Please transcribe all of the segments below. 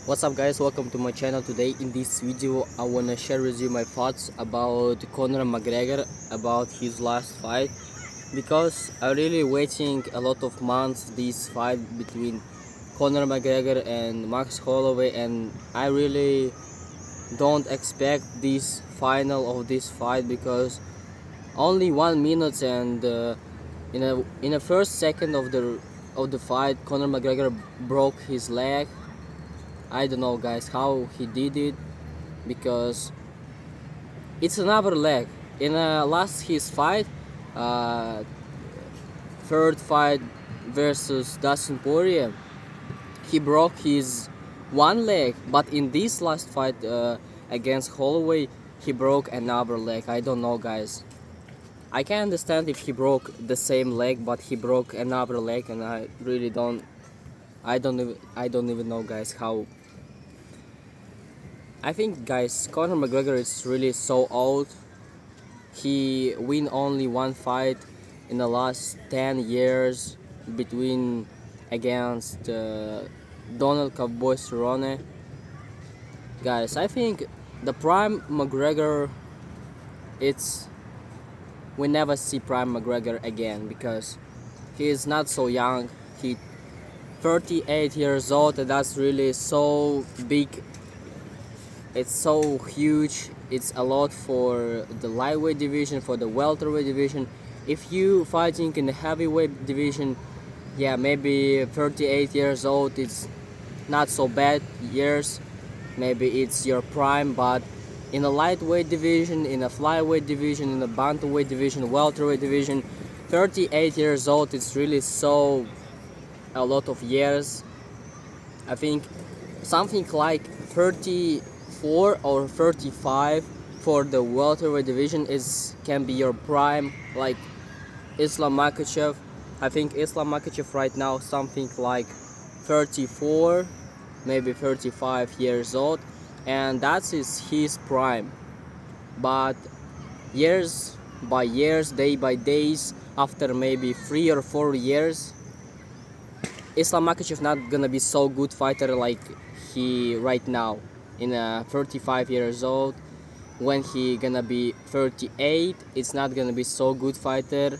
What's up guys, welcome to my channel. Today in this video I wanna share with you my thoughts about Conor McGregor, about his last fight, because I really waiting a lot of months this fight between Conor McGregor and Max Holloway, and I really don't expect this final of this fight because only 1 minute and in a first second of the fight Conor McGregor broke his leg. I don't know guys how he did it, because it's another leg. In last his fight, uh, third fight versus Dustin Poirier, he broke his one leg, but in this last fight against Holloway, he broke another leg. I don't know guys. I can understand if he broke the same leg, but he broke another leg, and I really don't. I don't even know guys how. I think guys, Conor McGregor is really so old. He win only one fight in the last 10 years between against Donald Cowboy Cerrone. Guys, I think the prime McGregor, it's we never see prime McGregor again, because he is not so young. He 38 years old, and that's really so big. It's so huge. It's a lot for the lightweight division, for the welterweight division. If you fighting in the heavyweight division, yeah, maybe 38 years old, it's not so bad years. Maybe it's your prime, but in the lightweight division, in the flyweight division, in the bantamweight division, welterweight division, 38 years old, it's really so a lot of years. I think something like 34 or 35 for the welterweight division is can be your prime, like Islam Makhachev. I think Islam Makhachev right now something like 34, maybe 35 years old, and that's his prime. But years by years, day by days, after maybe 3 or 4 years, Islam Makhachev not gonna be so good fighter like he right now in 35 years old. When he gonna be 38, it's not gonna be so good fighter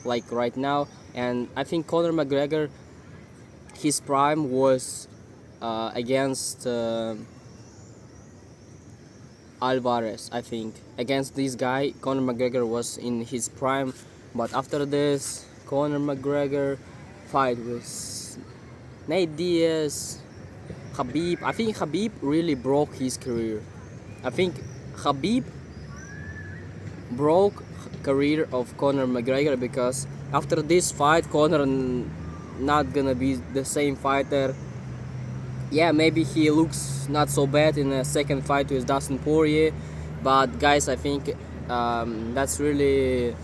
like right now. And I think Conor McGregor, his prime was against Alvarez. I think against this guy Conor McGregor was in his prime, but after this Conor McGregor fight with Nate Diaz, Khabib. I think Khabib really broke his career. I think Khabib broke career of Conor McGregor, because after this fight Conor not gonna be the same fighter. Yeah, maybe he looks not so bad in a second fight with Dustin Poirier, but guys, I think that's really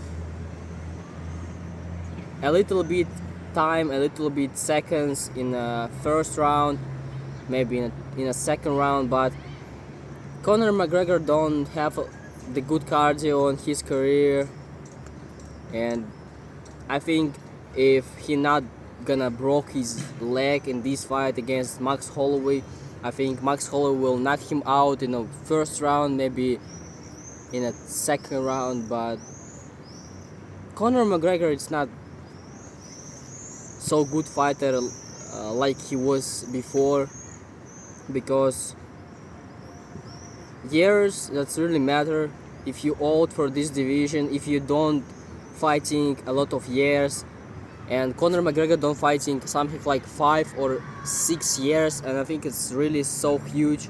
a little bit time, a little bit seconds in a first round, maybe in a second round, but Conor McGregor don't have the good cardio in his career, and I think if he not gonna broke his leg in this fight against Max Holloway, I think Max Holloway will knock him out in the first round, maybe in a second round. But Conor McGregor is not so good fighter like he was before, because years that's really matter. If you old for this division, if you don't fighting a lot of years, and Conor McGregor don't fighting something like 5 or 6 years, and I think it's really so huge.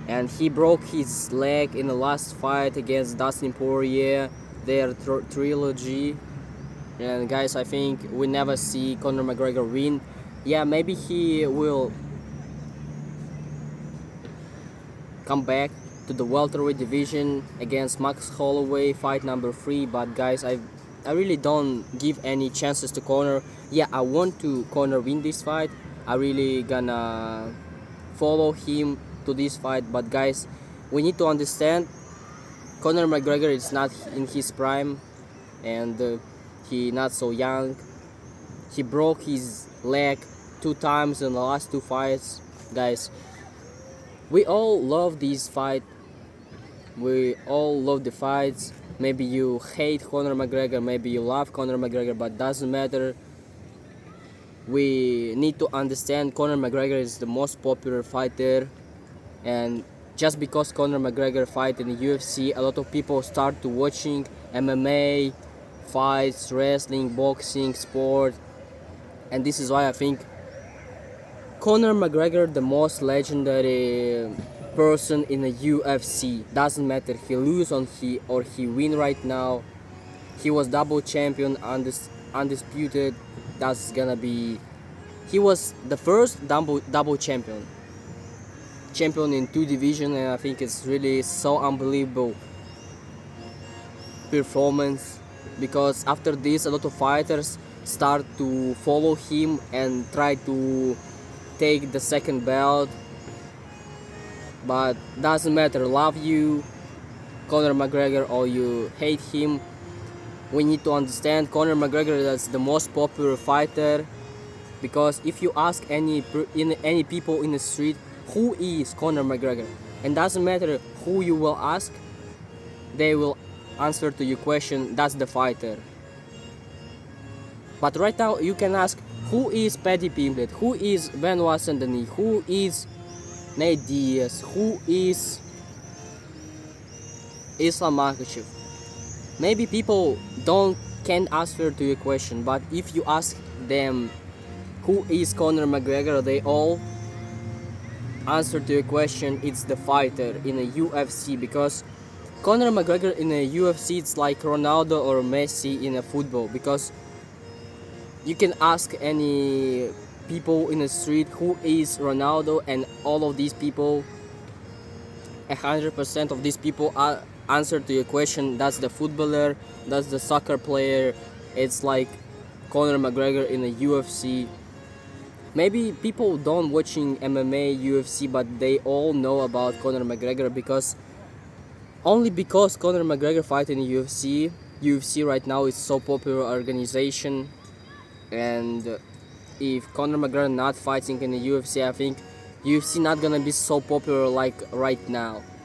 And he broke his leg in the last fight against Dustin Poirier, their trilogy. And guys, I think we never see Conor McGregor win. Yeah, maybe he will come back to the welterweight division against Max Holloway, fight number 3. But guys, I really don't give any chances to Conor. Yeah, I want to Conor win this fight. I really gonna follow him to this fight. But guys, we need to understand Conor McGregor is not in his prime, and he not so young. He broke his leg 2 times in the last 2 fights, guys. We all love these fight. We all love the fights. Maybe you hate Conor McGregor, maybe you love Conor McGregor, but doesn't matter. We need to understand Conor McGregor is the most popular fighter, and just because Conor McGregor fight in the UFC, a lot of people start to watching MMA fights, wrestling, boxing, sport, and this is why I think Conor McGregor the most legendary person in the UFC. Doesn't matter he lose or he win right now. He was double champion, undisputed. That's gonna be. He was the first double champion in two divisions, and I think it's really so unbelievable performance because after this, a lot of fighters start to follow him and try to take the second belt, but doesn't matter. Love you, Conor McGregor, or you hate him. We need to understand Conor McGregor is the most popular fighter because if you ask any people in the street who is Conor McGregor, and doesn't matter who you will ask, they will answer to your question. That's the fighter. But right now you can ask who is Paddy Pimblett, who is Benoit Saint-Denis, who is Nate Diaz, who is Islam Makhachev. Maybe people can't answer to your question, but if you ask them who is Conor McGregor, they all answer to your question. It's the fighter in a UFC because Conor McGregor in a UFC it's like Ronaldo or Messi in a football because you can ask any people in the street who is Ronaldo, and all of these people, 100% of these people answer to your question. That's the footballer, that's the soccer player. It's like Conor McGregor in the UFC. Maybe people don't watching MMA, UFC, but they all know about Conor McGregor because only because Conor McGregor fight in the UFC. UFC right now is so popular organization, and if Conor McGregor not fighting in the UFC, I think UFC not gonna be so popular like right now.